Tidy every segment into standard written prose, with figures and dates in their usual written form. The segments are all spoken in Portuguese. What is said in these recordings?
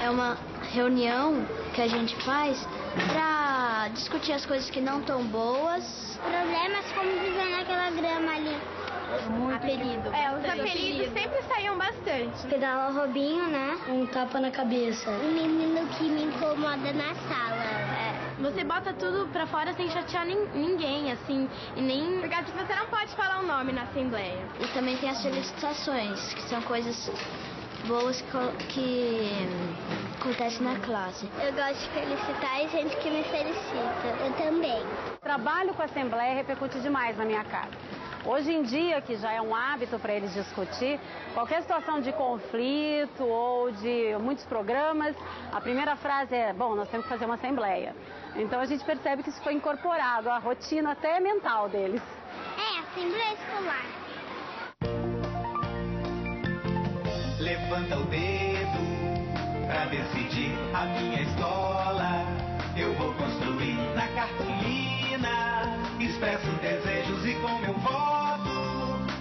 É uma reunião que a gente faz pra discutir as coisas que não estão boas. Problemas como viver naquela grama ali. Apelido. Os apelidos sempre saíam bastante. Pedala Robinho, né? Um tapa na cabeça. Um menino que me incomoda na sala. Você bota tudo pra fora sem chatear ninguém, assim, e nem... Porque você não pode falar o nome na assembleia. E também tem as felicitações, que são coisas boas que acontecem na classe. Eu gosto de felicitar e gente que me felicita. Eu também. O trabalho com a assembleia repercute demais na minha casa. Hoje em dia, que já é um hábito para eles discutir, qualquer situação de conflito ou de muitos programas, a primeira frase é: bom, nós temos que fazer uma assembleia. Então a gente percebe que isso foi incorporado à rotina até mental deles. Assembleia escolar. Levanta o dedo pra decidir a minha escola. Eu vou construir na cartolina, expresso desejos e com meu voto,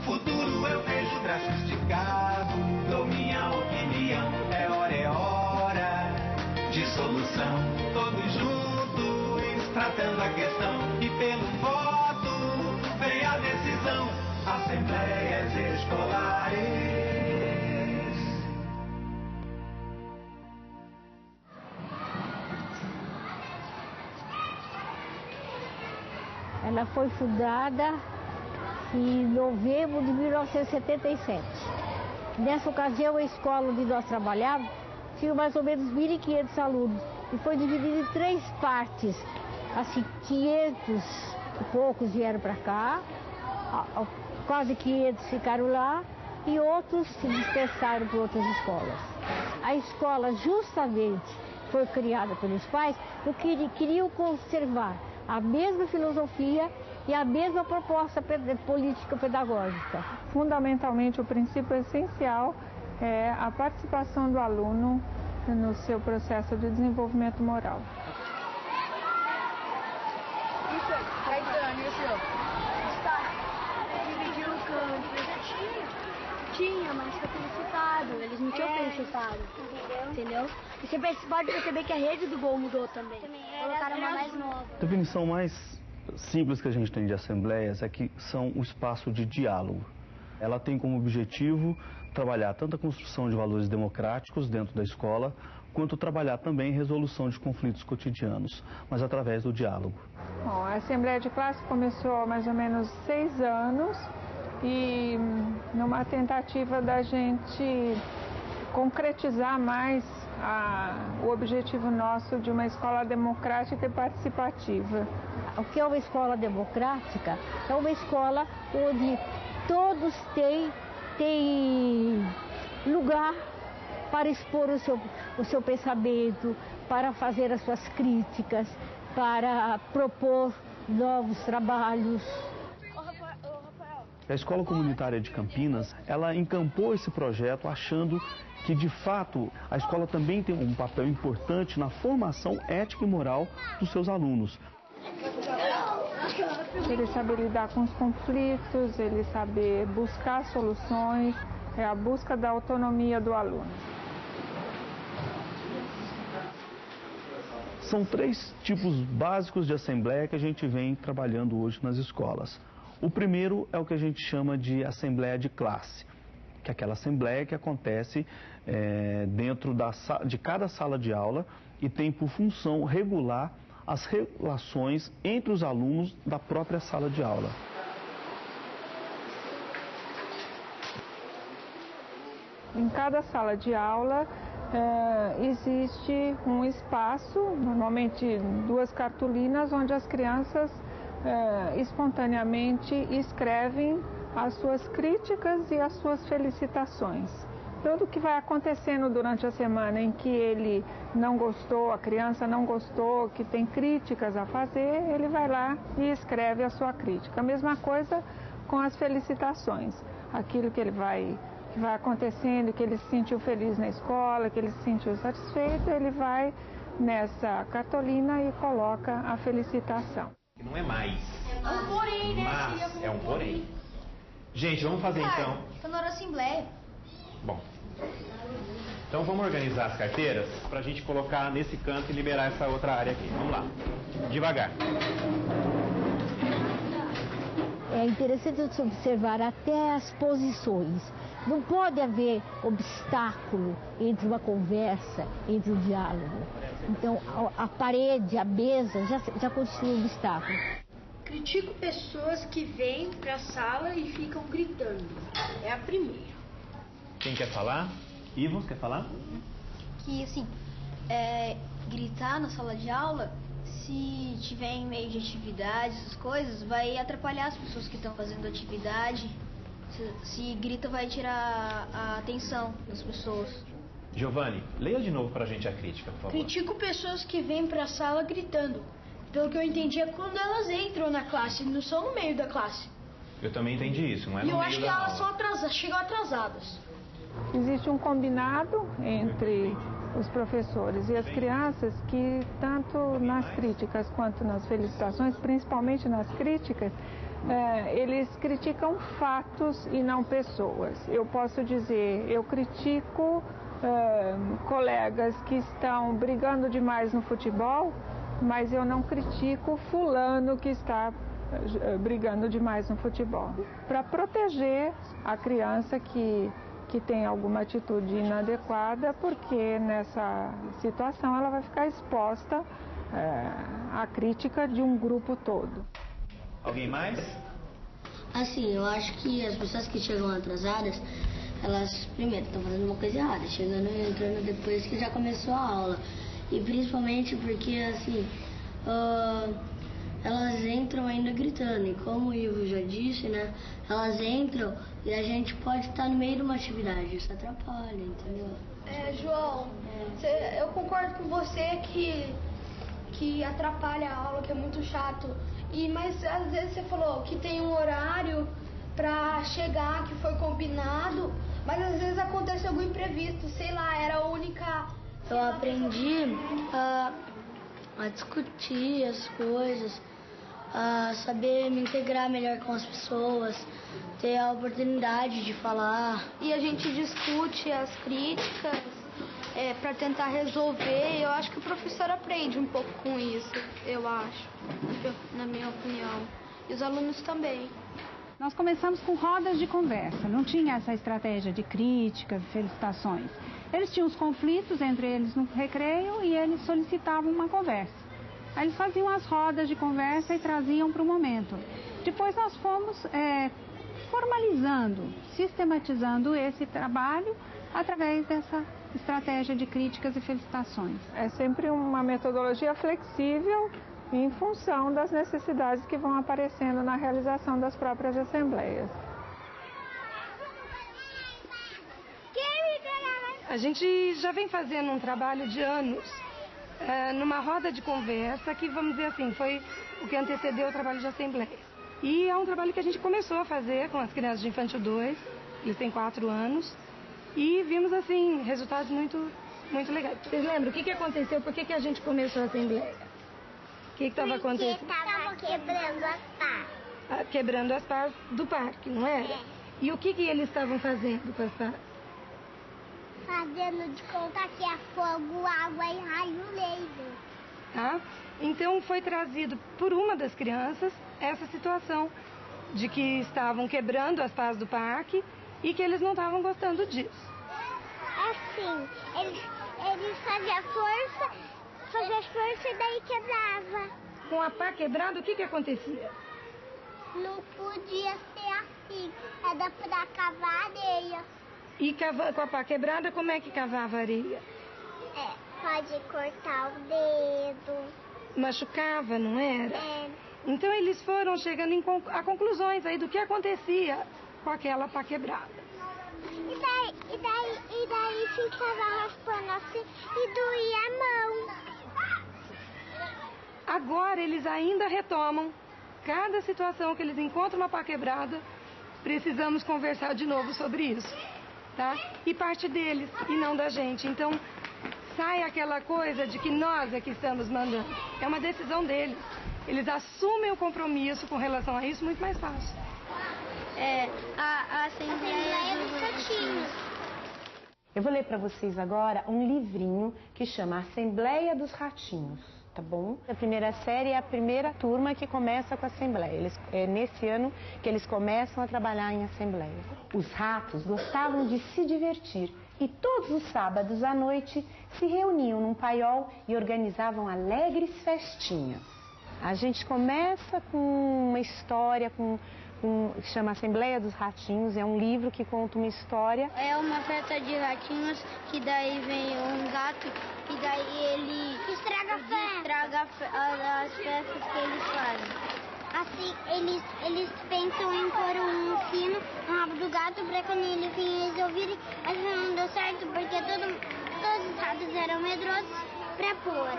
futuro eu vejo traço esticado. Dou minha opinião, é hora de solução. Todos juntos, tratando a questão e pelo voto, vem a decisão. Assembleias escolares. Ela foi fundada em novembro de 1977. Nessa ocasião, a escola onde nós trabalhávamos tinha mais ou menos 1.500 alunos e foi dividida em 3 partes. Assim, 500 e poucos vieram para cá, quase 500 ficaram lá e outros se dispersaram para outras escolas. A escola justamente foi criada pelos pais porque queriam conservar a mesma filosofia e a mesma proposta política pedagógica. Fundamentalmente, o princípio essencial é a participação do aluno no seu processo de desenvolvimento moral. Caetano, e o senhor? Dividiu o campo. Tinha, mas foi felicitado. Eles não tinham felicitado. Entendeu? E você pode perceber que a rede do gol mudou também. Colocaram uma mais nova. A definição mais simples que a gente tem de assembleias é que são o espaço de diálogo. Ela tem como objetivo trabalhar tanto a construção de valores democráticos dentro da escola, quanto trabalhar também resolução de conflitos cotidianos, mas através do diálogo. Bom, a Assembleia de Classe começou há mais ou menos 6 anos e numa tentativa da gente concretizar mais o objetivo nosso de uma escola democrática e participativa. O que é uma escola democrática? É uma escola onde todos têm lugar para expor o seu pensamento, para fazer as suas críticas, para propor novos trabalhos. A Escola Comunitária de Campinas, ela encampou esse projeto achando que, de fato, a escola também tem um papel importante na formação ética e moral dos seus alunos. Ele saber lidar com os conflitos, ele saber buscar soluções, é a busca da autonomia do aluno. São 3 tipos básicos de assembleia que a gente vem trabalhando hoje nas escolas. O primeiro é o que a gente chama de assembleia de classe, que é aquela assembleia que acontece dentro de cada sala de aula e tem por função regular as relações entre os alunos da própria sala de aula. Em cada sala de aula existe um espaço, normalmente 2 cartolinas, onde as crianças espontaneamente escrevem as suas críticas e as suas felicitações. Tudo que vai acontecendo durante a semana em que ele não gostou, a criança não gostou, que tem críticas a fazer, ele vai lá e escreve a sua crítica. A mesma coisa com as felicitações. Aquilo que vai acontecendo, que ele se sentiu feliz na escola, que ele se sentiu satisfeito, ele vai nessa cartolina e coloca a felicitação. Não é mais. É um porém, né? Mas é um porém. Gente, vamos fazer então. Fica na hora da assembleia. Bom. Então vamos organizar as carteiras para a gente colocar nesse canto e liberar essa outra área aqui. Vamos lá, devagar. É interessante observar até as posições. Não pode haver obstáculo entre uma conversa, entre o diálogo. Então, a parede, a mesa, já constitui um obstáculo. Critico pessoas que vêm para a sala e ficam gritando. É a primeira. Quem quer falar? Ivo, quer falar? Que, assim, gritar na sala de aula, se tiver em meio de atividade, essas coisas, vai atrapalhar as pessoas que estão fazendo atividade. Se grita, vai tirar a atenção das pessoas. Giovanni, leia de novo pra gente a crítica, por favor. Critico pessoas que vêm para a sala gritando. Pelo que eu entendi, é quando elas entram na classe, não são no meio da classe. Eu também entendi isso, não é no E eu meio acho que da elas aula. são atrasadas, chegam atrasadas. Existe um combinado entre os professores e as crianças que, tanto nas críticas quanto nas felicitações, principalmente nas críticas, eles criticam fatos e não pessoas. Eu posso dizer, eu critico colegas que estão brigando demais no futebol, mas eu não critico fulano que está brigando demais no futebol. Para proteger a criança que tem alguma atitude inadequada, porque nessa situação ela vai ficar exposta à crítica de um grupo todo. Alguém mais? Assim, eu acho que as pessoas que chegam atrasadas, elas primeiro estão fazendo uma coisa errada, chegando e entrando depois que já começou a aula. E principalmente porque, assim, elas entram ainda gritando. E como o Ivo já disse, né, elas entram e a gente pode estar no meio de uma atividade. Isso atrapalha, entendeu? João, eu concordo com você que atrapalha a aula, que é muito chato. Mas às vezes você falou que tem um horário pra chegar, que foi combinado, mas às vezes acontece algum imprevisto, sei lá, era a única... Eu aprendi a discutir as coisas, a saber me integrar melhor com as pessoas, ter a oportunidade de falar. E a gente discute as críticas para tentar resolver. Eu acho que o professor aprende um pouco com isso, eu acho, na minha opinião. E os alunos também. Nós começamos com rodas de conversa, não tinha essa estratégia de crítica, felicitações. Eles tinham os conflitos entre eles no recreio e eles solicitavam uma conversa. Aí eles faziam as rodas de conversa e traziam para o momento. Depois nós fomos formalizando, sistematizando esse trabalho através dessa estratégia de críticas e felicitações. É sempre uma metodologia flexível em função das necessidades que vão aparecendo na realização das próprias assembleias. A gente já vem fazendo um trabalho de anos numa roda de conversa que, vamos dizer assim, foi o que antecedeu o trabalho de assembleia. E é um trabalho que a gente começou a fazer com as crianças de Infantil 2, eles têm 4 anos, e vimos, assim, resultados muito legais. Vocês lembram o que aconteceu? Por que a gente começou a assembleia? O que estava acontecendo? Porque estava quebrando as pás. Quebrando as pás do parque, não era? E o que eles estavam fazendo com as pás? Fazendo de conta que é fogo, água e raio laser. Tá? Então foi trazido por uma das crianças essa situação de que estavam quebrando as pás do parque e que eles não estavam gostando disso. Assim, eles faziam força e daí quebrava. Com a pá quebrada, o que acontecia? Não podia ser assim, era pra cavar areia. E com a pá quebrada, como é que cavava areia? Pode cortar o dedo. Machucava, não era? Então eles foram chegando a conclusões aí do que acontecia com aquela pá quebrada. E daí ficava raspando assim e doía a mão. Agora eles ainda retomam cada situação que eles encontram uma pá quebrada, precisamos conversar de novo sobre isso, tá? E parte deles e não da gente. Então sai aquela coisa de que nós é que estamos mandando. É uma decisão deles. Eles assumem o compromisso com relação a isso muito mais fácil. A Assembleia dos Gatinhos. Eu vou ler para vocês agora um livrinho que chama Assembleia dos Ratinhos, tá bom? A primeira série é a primeira turma que começa com a Assembleia. É nesse ano que eles começam a trabalhar em Assembleia. Os ratos gostavam de se divertir e todos os sábados à noite se reuniam num paiol e organizavam alegres festinhas. A gente começa com uma história que chama Assembleia dos Ratinhos, é um livro que conta uma história. É uma festa de ratinhos, que daí vem um gato e daí ele estraga as festas que eles fazem. Assim, eles pensam em pôr um fino no rabo do gato para quando ele vinha eles ouvirem, mas não deu certo porque todos os ratos eram medrosos para pôr.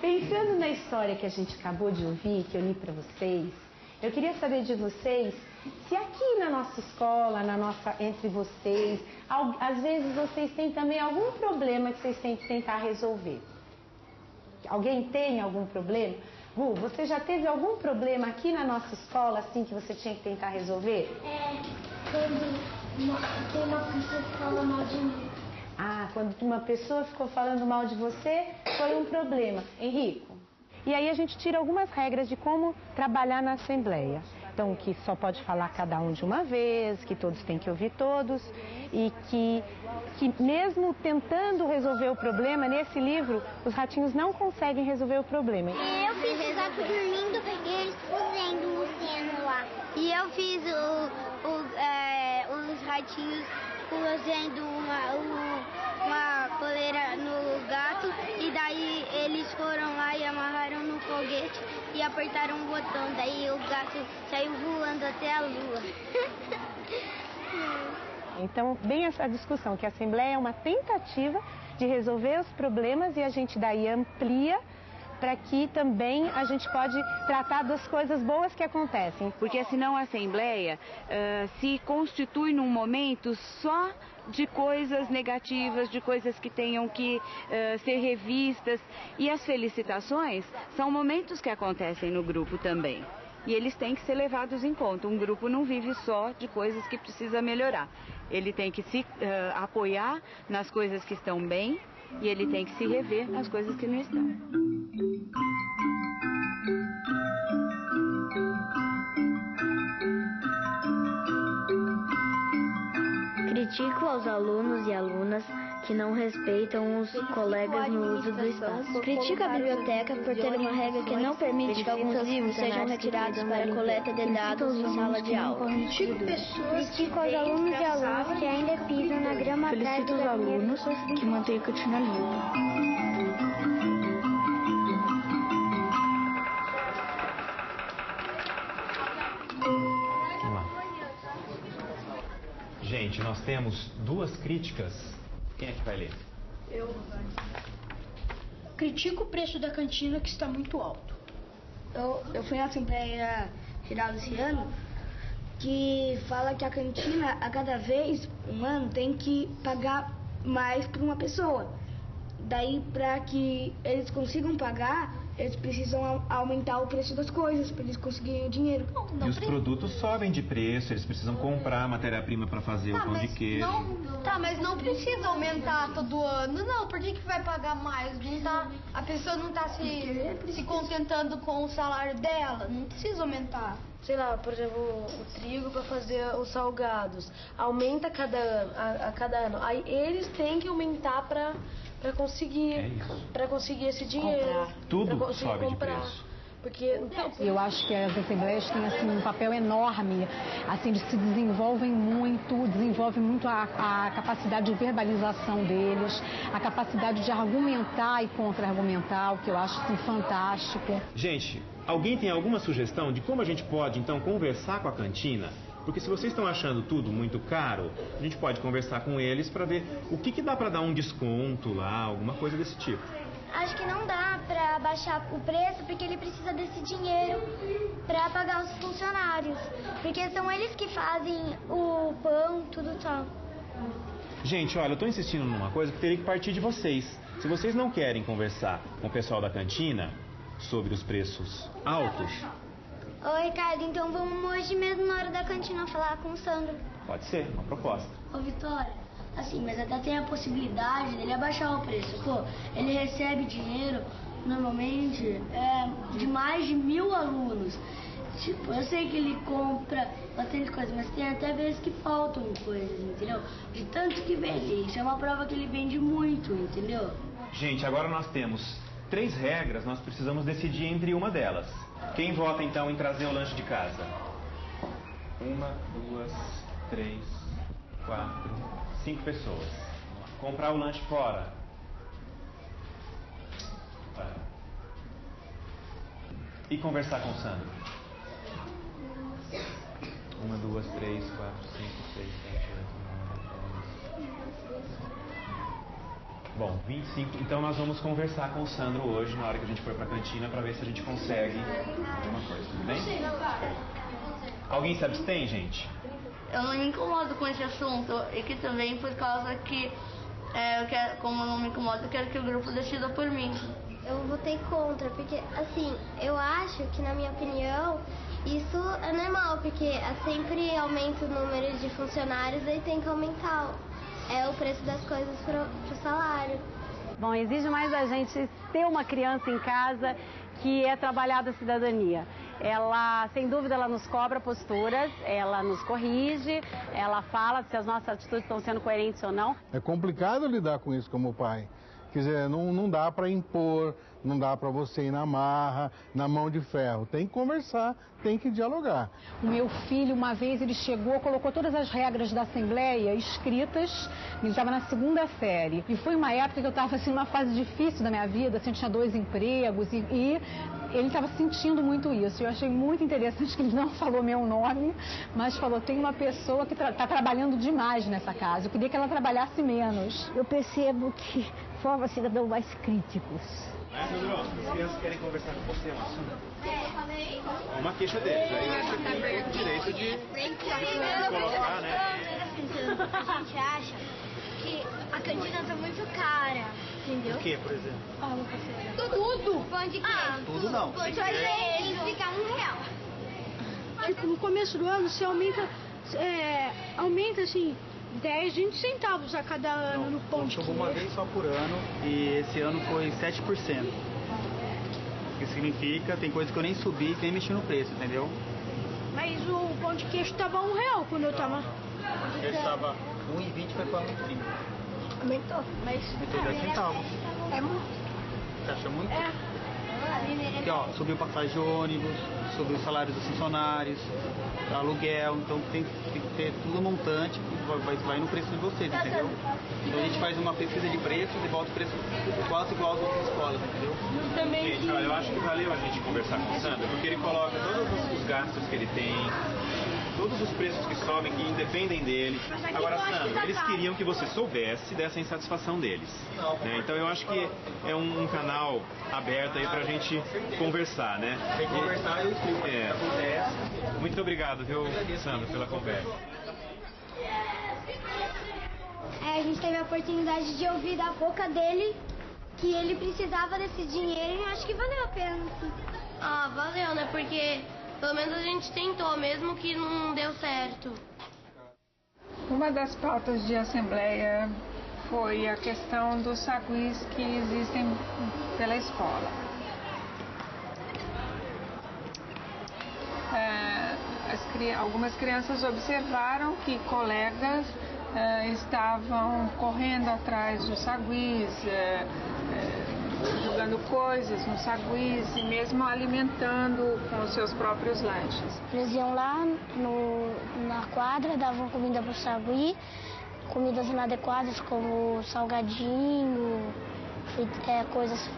Pensando na história que a gente acabou de ouvir, que eu li para vocês, eu queria saber de vocês se aqui na nossa escola, entre vocês, às vezes vocês têm também algum problema que vocês têm que tentar resolver. Alguém tem algum problema? Gu, você já teve algum problema aqui na nossa escola, assim, que você tinha que tentar resolver? Quando tem uma pessoa que fala mal de mim. Ah, quando uma pessoa ficou falando mal de você, foi um problema. Henrico? E aí a gente tira algumas regras de como trabalhar na Assembleia. Então, que só pode falar cada um de uma vez, que todos têm que ouvir todos, e que mesmo tentando resolver o problema, nesse livro, os ratinhos não conseguem resolver o problema. Eu fiz o gato dormindo e eles fazendo o sino lá. E eu fiz os ratinhos fazendo uma coleira no gato, e daí eles foram lá e amarraram no foguete e apertaram um botão, daí o gato saiu voando até a lua. Então, bem essa discussão, que a Assembleia é uma tentativa de resolver os problemas e a gente daí amplia para que também a gente pode tratar das coisas boas que acontecem. Porque senão a Assembleia se constitui num momento só de coisas negativas, de coisas que tenham que ser revistas. E as felicitações são momentos que acontecem no grupo também. E eles têm que ser levados em conta. Um grupo não vive só de coisas que precisa melhorar. Ele tem que se apoiar nas coisas que estão bem e ele tem que se rever nas coisas que não estão. Critico aos alunos e alunas que não respeitam os colegas no uso do espaço. Critico a biblioteca por ter uma regra que não permite que alguns livros sejam retirados para coleta de dados em sala de aula. Critico aos alunos e alunas que ainda pisam na grama atrás Felicito os alunos que mantêm a cantina limpa. Gente, nós temos duas críticas. Quem é que vai ler? Eu critico o preço da cantina, que está muito alto. Eu fui na Assembleia Geral desse ano, que fala que a cantina, a cada vez, um ano, tem que pagar mais por uma pessoa. Daí, para que eles consigam pagar, eles precisam aumentar o preço das coisas, para eles conseguirem o dinheiro. E os produtos sobem de preço, eles precisam comprar matéria-prima para fazer o pão de queijo. Mas não precisa aumentar todo ano. Não, por que vai pagar mais? A pessoa não está se contentando com o salário dela. Não precisa aumentar. Sei lá, por exemplo, o trigo para fazer os salgados. Aumenta a cada ano. Aí eles têm que aumentar para conseguir esse dinheiro. Comprar. Tudo sobe de preço. Porque eu acho que as assembleias têm assim, um papel enorme, assim, eles se desenvolvem muito a capacidade de verbalização deles, a capacidade de argumentar e contra-argumentar, o que eu acho assim, fantástico. Gente, alguém tem alguma sugestão de como a gente pode então conversar com a cantina? Porque se vocês estão achando tudo muito caro, a gente pode conversar com eles para ver o que dá para dar um desconto lá, alguma coisa desse tipo. Acho que não dá para baixar o preço, porque ele precisa desse dinheiro para pagar os funcionários. Porque são eles que fazem o pão, tudo tal. Gente, olha, eu estou insistindo numa coisa que teria que partir de vocês. Se vocês não querem conversar com o pessoal da cantina sobre os preços altos... Ô, Ricardo, então vamos hoje mesmo na hora da cantina falar com o Sandro. Pode ser, uma proposta. Ô, Vitória, Assim, mas até tem a possibilidade dele abaixar o preço. Pô, ele recebe dinheiro, normalmente, de mais de 1000 alunos. Tipo, eu sei que ele compra bastante coisa, mas tem até vezes que faltam coisas, entendeu? De tanto que vende. Isso é uma prova que ele vende muito, entendeu? Gente, agora nós temos 3 regras, nós precisamos decidir entre uma delas. Quem vota então em trazer o lanche de casa? 1, 2, 3, 4, 5 pessoas. Comprar o lanche fora. E conversar com o Sandro. 1, 2, 3, 4, 5, 6, 7, 8, 9, 10. Bom, 25. Então nós vamos conversar com o Sandro hoje, na hora que a gente for pra cantina, pra ver se a gente consegue alguma coisa, tudo bem? Alguém se abstém, gente? Eu não me incomodo com esse assunto, e que também por causa que, como eu não me incomodo, eu quero que o grupo decida por mim. Eu votei contra, porque, assim, eu acho que, na minha opinião, isso é normal, porque sempre aumenta o número de funcionários e tem que aumentar o preço das coisas pro salário. Bom, exige mais da gente ter uma criança em casa que é trabalhar da cidadania. Ela, sem dúvida, ela nos cobra posturas, ela nos corrige, ela fala se as nossas atitudes estão sendo coerentes ou não. É complicado lidar com isso como pai. Quer dizer, não dá para impor, não dá para você ir na marra, na mão de ferro. Tem que conversar, tem que dialogar. O meu filho, uma vez, ele chegou, colocou todas as regras da Assembleia escritas, ele estava na 2ª série. E foi uma época que eu estava assim, numa fase difícil da minha vida, assim, eu tinha 2 empregos e ele estava sentindo muito isso. Eu achei muito interessante que ele não falou meu nome, mas falou, tem uma pessoa que está trabalhando demais nessa casa. Eu queria que ela trabalhasse menos. Eu percebo que forma cidadão mais críticos. Sandro, as crianças querem conversar com você, um assunto? Uma queixa deles, aí você tem o direito de colocar, né? A gente acha que a cantina tá muito cara, entendeu? O que, por exemplo? Fala você. Tudo! Pão de queijo. Tudo não. Pão de queijo fica R$1. Tipo, no começo do ano você aumenta assim, 10, 20 centavos a cada ano no pão de queijo. Uma vez só por ano e esse ano foi 7%. O que significa, tem coisa que eu nem subi e nem mexi no preço, entendeu? Mas o pão de queijo tava R$1 quando eu tava. Ele estava R$1,20, foi para R$1,30. Aumentou, mas... Aumentou 10 centavos. É muito. Você acha muito? Porque, ó, subiu passagem de ônibus, subiu o salário dos funcionários, aluguel, então tem que ter tudo montante que vai no preço de vocês, entendeu? Então a gente faz uma pesquisa de preços e volta o preço quase igual às outras escolas, entendeu? Gente, olha, eu acho que valeu a gente conversar com o Sandro, porque ele coloca todos os gastos que ele tem, todos os preços que sobem, que independem dele. Agora, Sandro, eles queriam que você soubesse dessa insatisfação deles. Né? Então eu acho que é um canal aberto aí pra gente conversar, né? Tem que conversar e eu explico o que acontece. Muito obrigado, viu, Sandro, pela conversa. A gente teve a oportunidade de ouvir da boca dele que ele precisava desse dinheiro e acho que valeu a pena. Ah, valeu, né? Porque pelo menos a gente tentou, mesmo que não deu certo. Uma das pautas de assembleia foi a questão dos saguis que existem pela escola. Algumas crianças observaram que colegas estavam correndo atrás dos saguis, jogando coisas nos saguis e mesmo alimentando com os seus próprios lanches. Eles iam lá na quadra, davam comida para o sagui, comidas inadequadas como salgadinho, coisas,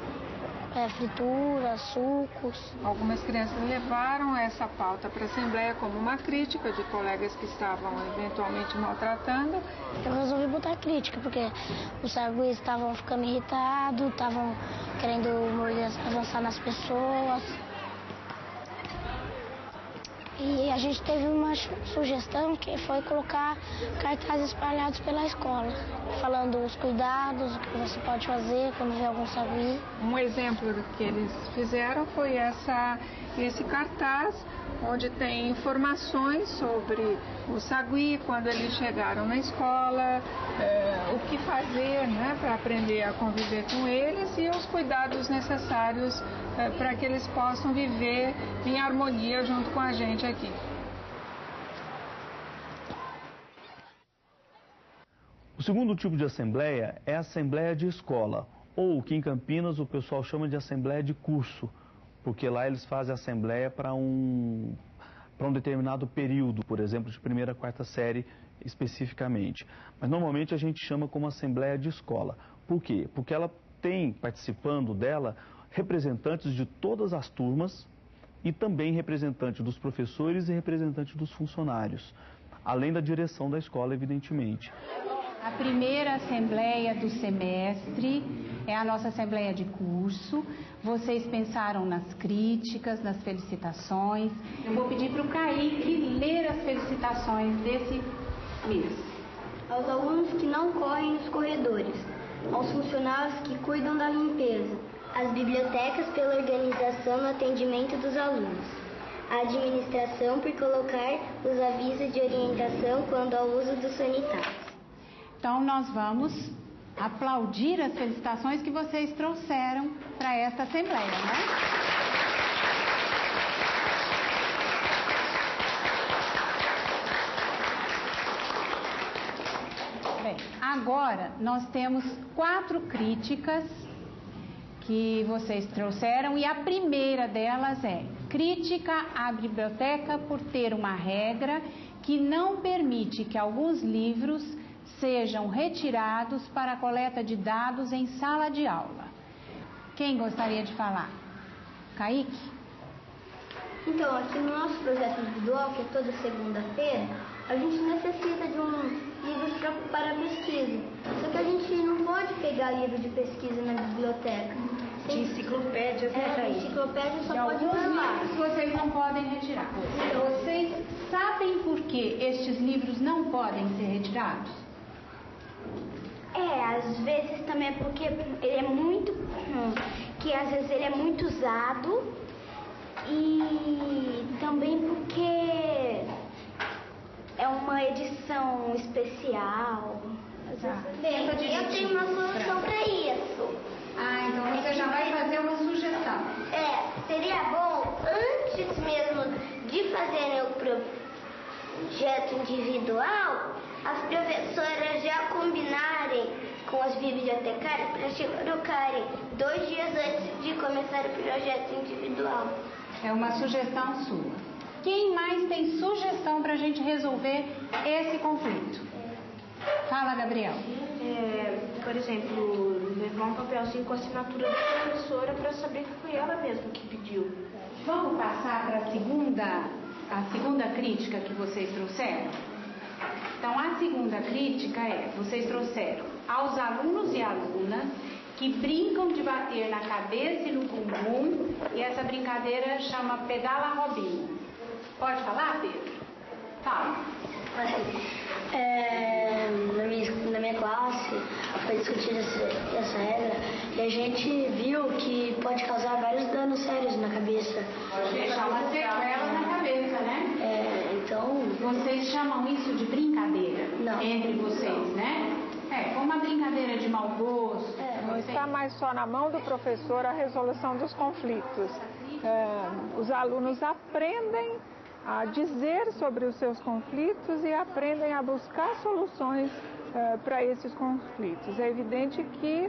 frituras, sucos. Algumas crianças levaram essa pauta para a Assembleia como uma crítica de colegas que estavam eventualmente maltratando. Eu resolvi botar crítica, porque os saguis estavam ficando irritados, estavam querendo avançar nas pessoas. E a gente teve uma sugestão que foi colocar cartazes espalhados pela escola, falando os cuidados, o que você pode fazer quando vê algum sagui. Um exemplo do que eles fizeram foi esse cartaz onde tem informações sobre o sagui, quando eles chegaram na escola, o que fazer, né, para aprender a conviver com eles e os cuidados necessários para que eles possam viver em harmonia junto com a gente aqui. O segundo tipo de assembleia é a assembleia de escola, ou que em Campinas o pessoal chama de assembleia de curso, porque lá eles fazem assembleia para um determinado período, por exemplo, de 1ª a 4ª série especificamente. Mas normalmente a gente chama como assembleia de escola. Por quê? Porque ela tem participando dela representantes de todas as turmas e também representantes dos professores e representantes dos funcionários, além da direção da escola, evidentemente. A primeira assembleia do semestre é a nossa assembleia de curso. Vocês pensaram nas críticas, nas felicitações. Eu vou pedir para o Kaique ler as felicitações desse mês. Aos alunos que não correm nos corredores, aos funcionários que cuidam da limpeza, às bibliotecas pela organização no atendimento dos alunos, à administração por colocar os avisos de orientação quando ao uso do sanitário. Então, nós vamos aplaudir as felicitações que vocês trouxeram para esta assembleia, né? Bem, agora nós temos 4 críticas que vocês trouxeram e a primeira delas é crítica à biblioteca por ter uma regra que não permite que alguns livros sejam retirados para a coleta de dados em sala de aula. Quem gostaria de falar? Kaique? Então, aqui no nosso projeto individual, que é toda segunda-feira, a gente necessita de livros para pesquisa. Só que a gente não pode pegar livro de pesquisa na biblioteca. De enciclopédia, de enciclopédia só pode levar. Vocês não podem retirar. Vocês sabem por que estes livros não podem ser retirados? Às vezes também é porque ele é muito... que às vezes ele é muito usado e também porque é uma edição especial. Bem, eu tenho uma solução para isso. Então você já vai fazer uma sugestão. Seria bom, antes mesmo de fazerem o projeto individual, as professoras já combinarem com as bibliotecárias para trocarem 2 dias antes de começar o projeto individual. É uma sugestão sua. Quem mais tem sugestão para a gente resolver esse conflito? Fala, Gabriel. Por exemplo, levar um papelzinho com a assinatura da professora para saber que foi ela mesma que pediu. Vamos passar para a segunda crítica que vocês trouxeram? Então, a segunda crítica vocês trouxeram aos alunos e alunas que brincam de bater na cabeça e no bumbum, e essa brincadeira chama pedala Robinho. Pode falar, Pedro? Fala. Na minha classe foi discutida essa regra e a gente viu que pode causar vários danos sérios na cabeça. Pode deixar uma sequela na cabeça, né? Então... Vocês chamam isso de brincadeira? Não. Entre vocês, né? Como uma brincadeira de mau gosto. Não está mais só na mão do professor a resolução dos conflitos. Os alunos aprendem a dizer sobre os seus conflitos e aprendem a buscar soluções para esses conflitos. É evidente que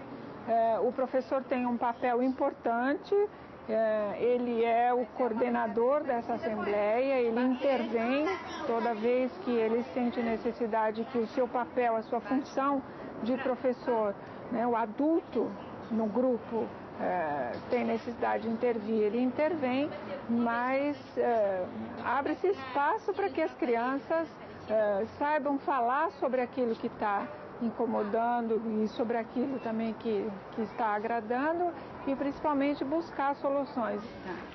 o professor tem um papel importante, ele é o coordenador dessa assembleia, ele intervém toda vez que ele sente necessidade que o seu papel, a sua função de professor, né, o adulto no grupo, tem necessidade de intervir, ele intervém, mas abre-se espaço para que as crianças saibam falar sobre aquilo que está incomodando e sobre aquilo também que está agradando e principalmente buscar soluções.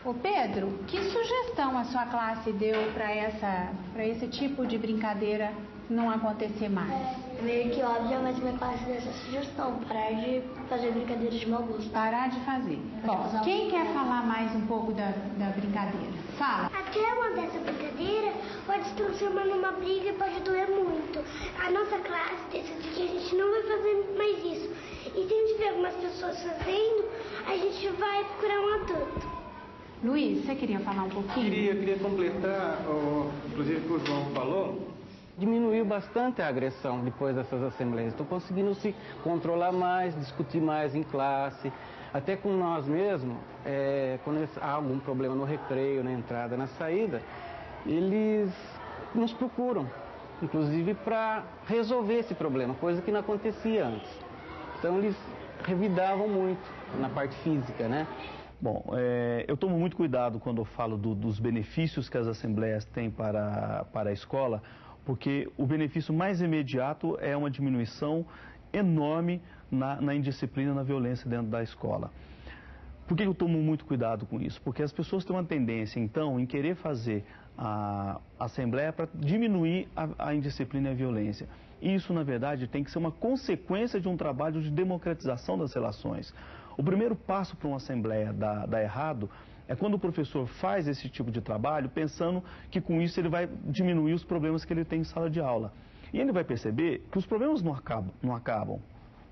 Ô Pedro, que sugestão a sua classe deu para esse tipo de brincadeira não acontecer mais? É meio que óbvio, mas minha classe dessa sugestão, parar de fazer brincadeiras de mau gosto. Parar de fazer. Bom, quem quer falar mais um pouco da brincadeira? Fala. Até uma dessa brincadeira pode se transformar numa briga e pode doer muito. A nossa classe decidiu que a gente não vai fazer mais isso. E se a gente ver algumas pessoas fazendo, a gente vai procurar um adulto. Luiz, você queria falar um pouquinho? Queria completar, inclusive o que o João falou. Diminuiu bastante a agressão depois dessas assembleias. Estou conseguindo se controlar mais, discutir mais em classe. Até com nós mesmos, quando há algum problema no recreio, na entrada, na saída, eles nos procuram, inclusive para resolver esse problema, coisa que não acontecia antes. Então eles revidavam muito na parte física, né? Bom, eu tomo muito cuidado quando eu falo dos benefícios que as assembleias têm para a escola, porque o benefício mais imediato é uma diminuição enorme na indisciplina, na violência dentro da escola. Por que eu tomo muito cuidado com isso? Porque as pessoas têm uma tendência, então, em querer fazer a assembleia para diminuir a indisciplina e a violência. Isso, na verdade, tem que ser uma consequência de um trabalho de democratização das relações. O primeiro passo para uma assembleia dar errado é quando o professor faz esse tipo de trabalho pensando que com isso ele vai diminuir os problemas que ele tem em sala de aula. E ele vai perceber que os problemas não acabam,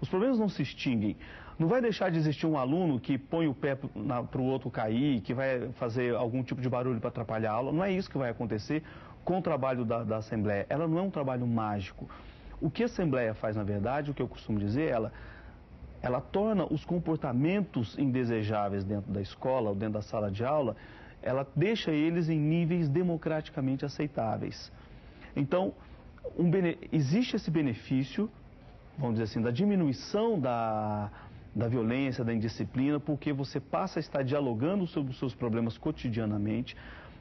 os problemas não se extinguem. Não vai deixar de existir um aluno que põe o pé para o outro cair, que vai fazer algum tipo de barulho para atrapalhar a aula. Não é isso que vai acontecer com o trabalho da assembleia. Ela não é um trabalho mágico. O que a assembleia faz, na verdade, o que eu costumo dizer, ela torna os comportamentos indesejáveis dentro da escola ou dentro da sala de aula, ela deixa eles em níveis democraticamente aceitáveis. Então, existe esse benefício, vamos dizer assim, da diminuição da violência, da indisciplina, porque você passa a estar dialogando sobre os seus problemas cotidianamente,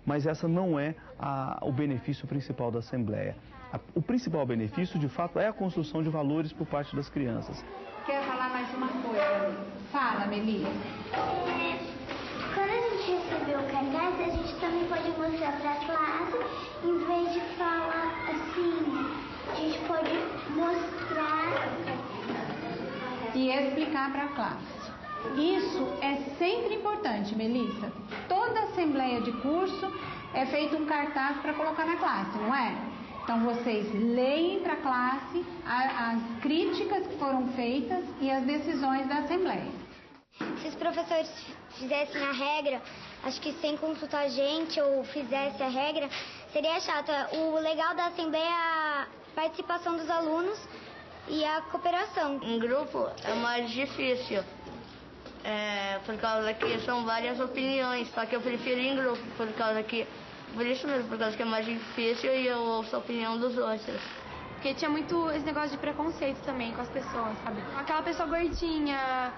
mas essa não é o benefício principal da Assembleia. O principal benefício, de fato, é a construção de valores por parte das crianças. Quer falar mais uma coisa? Fala, Melissa. Quando a gente recebeu o cartaz, a gente também pode mostrar para a classe, em vez de falar assim, a gente pode mostrar e explicar para a classe. Isso é sempre importante, Melissa. Toda assembleia de curso é feito um cartaz para colocar na classe, não é? Então vocês leem para a classe as críticas que foram feitas e as decisões da assembleia. Se os professores fizessem a regra, acho que sem consultar a gente ou fizesse a regra, seria chata. O legal da assembleia é a participação dos alunos e a cooperação. Em grupo é mais difícil, por causa que são várias opiniões, só que eu prefiro em grupo, por isso mesmo, por causa que é mais difícil e eu ouço a opinião dos outros. Porque tinha muito esse negócio de preconceito também com as pessoas, sabe? Aquela pessoa gordinha,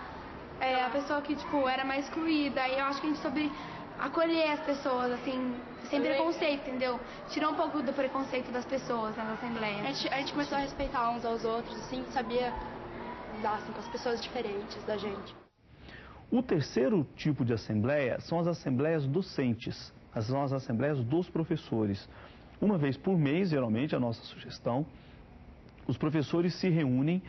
a pessoa que, tipo, era mais excluída, e eu acho que a gente soube acolher as pessoas, assim, sem preconceito, entendeu? Tirar um pouco do preconceito das pessoas na Assembleia. A gente começou a respeitar uns aos outros, assim, sabia dar, assim, com as pessoas diferentes da gente. O terceiro tipo de assembleia são as assembleias docentes, são as assembleias dos professores. Uma vez por mês, geralmente, a nossa sugestão, os professores se reúnem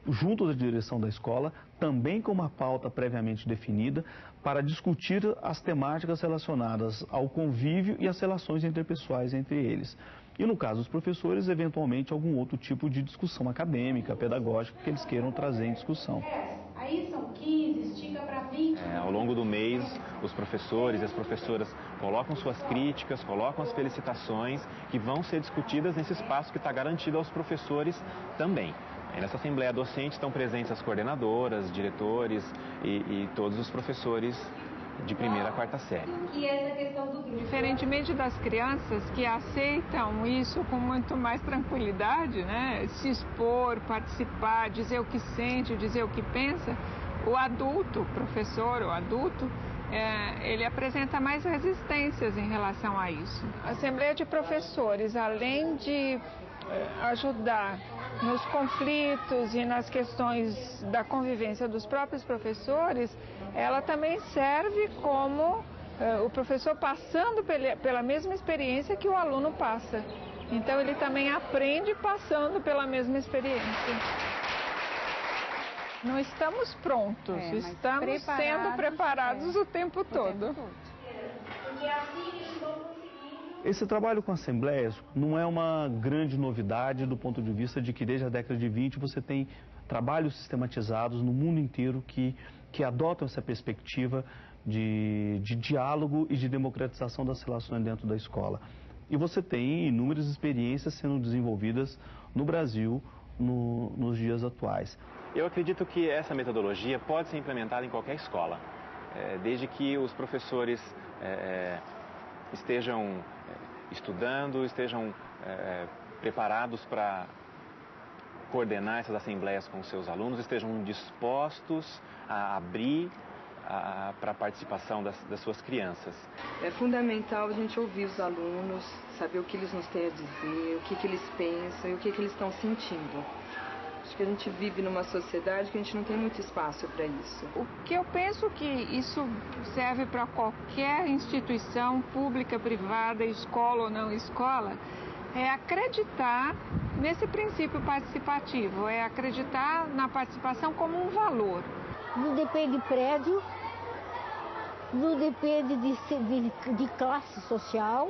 junto da direção da escola, também com uma pauta previamente definida, para discutir as temáticas relacionadas ao convívio e às relações interpessoais entre eles. E no caso dos professores, eventualmente, algum outro tipo de discussão acadêmica, pedagógica, que eles queiram trazer em discussão. Aí são 15, estica para 20. Ao longo do mês, os professores e as professoras colocam suas críticas, colocam as felicitações que vão ser discutidas nesse espaço que está garantido aos professores também. E nessa Assembleia Docente estão presentes as coordenadoras, diretores e todos os professores de primeira a quarta série. E essa questão do grupo. Diferentemente das crianças que aceitam isso com muito mais tranquilidade, né? Se expor, participar, dizer o que sente, dizer o que pensa, o adulto, o professor, o adulto, ele apresenta mais resistências em relação a isso. A Assembleia de Professores, além de ajudar nos conflitos e nas questões da convivência dos próprios professores, ela também serve como o professor passando pela mesma experiência que o aluno passa. Então ele também aprende passando pela mesma experiência. Não estamos prontos, estamos sendo preparados o tempo todo. Esse trabalho com assembleias não é uma grande novidade do ponto de vista de que desde a década de 20 você tem trabalhos sistematizados no mundo inteiro que adotam essa perspectiva de diálogo e de democratização das relações dentro da escola. E você tem inúmeras experiências sendo desenvolvidas no Brasil nos dias atuais. Eu acredito que essa metodologia pode ser implementada em qualquer escola, desde que os professores estejam estudando, estejam preparados para coordenar essas assembleias com seus alunos, estejam dispostos a abrir para a participação das suas crianças. É fundamental a gente ouvir os alunos, saber o que eles nos têm a dizer, o que eles pensam e o que eles estão sentindo. Acho que a gente vive numa sociedade que a gente não tem muito espaço para isso. O que eu penso que isso serve para qualquer instituição pública, privada, escola ou não escola, é acreditar nesse princípio participativo, é acreditar na participação como um valor. Não depende de prédio, não depende de classe social,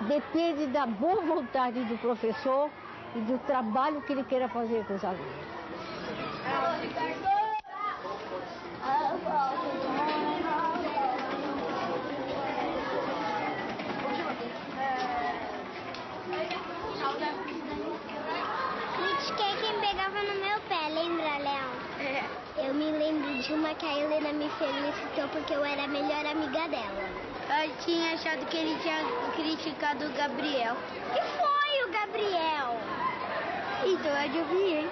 depende da boa vontade do professor e do trabalho que ele queira fazer com os alunos. Critiquei quem pegava no meu pé, lembra, Léo? Eu me lembro de uma que a Helena me felicitou porque eu era a melhor amiga dela. Eu tinha achado que ele tinha criticado o Gabriel. Que foi o Gabriel? Então eu adivinhei.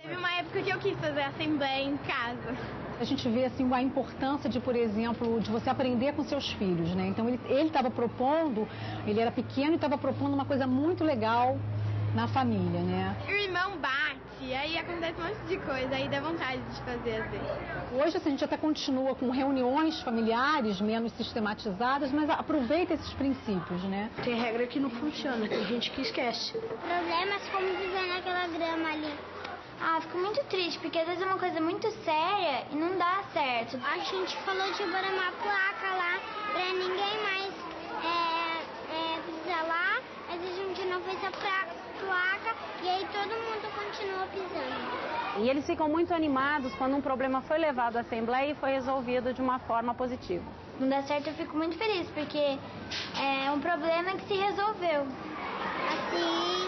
Teve uma época que eu quis fazer assembleia em casa. A gente vê assim a importância de, por exemplo, de você aprender com seus filhos, né? Então ele estava propondo, ele era pequeno e estava propondo uma coisa muito legal na família, né? O irmão bate, aí acontece um monte de coisa, aí dá vontade de fazer às vezes. Hoje assim, a gente até continua com reuniões familiares menos sistematizadas, mas aproveita esses princípios, né? Tem regra que não funciona, tem gente que esquece. Problemas como viver naquela grama ali. Ah, fico muito triste, porque às vezes é uma coisa muito séria e não dá certo. A gente falou de pôr uma placa lá pra ninguém mais pisar lá, mas a gente não fez a placa e aí todo mundo continua pisando. E eles ficam muito animados quando um problema foi levado à Assembleia e foi resolvido de uma forma positiva. Não dá certo, eu fico muito feliz, porque é um problema que se resolveu. Assim,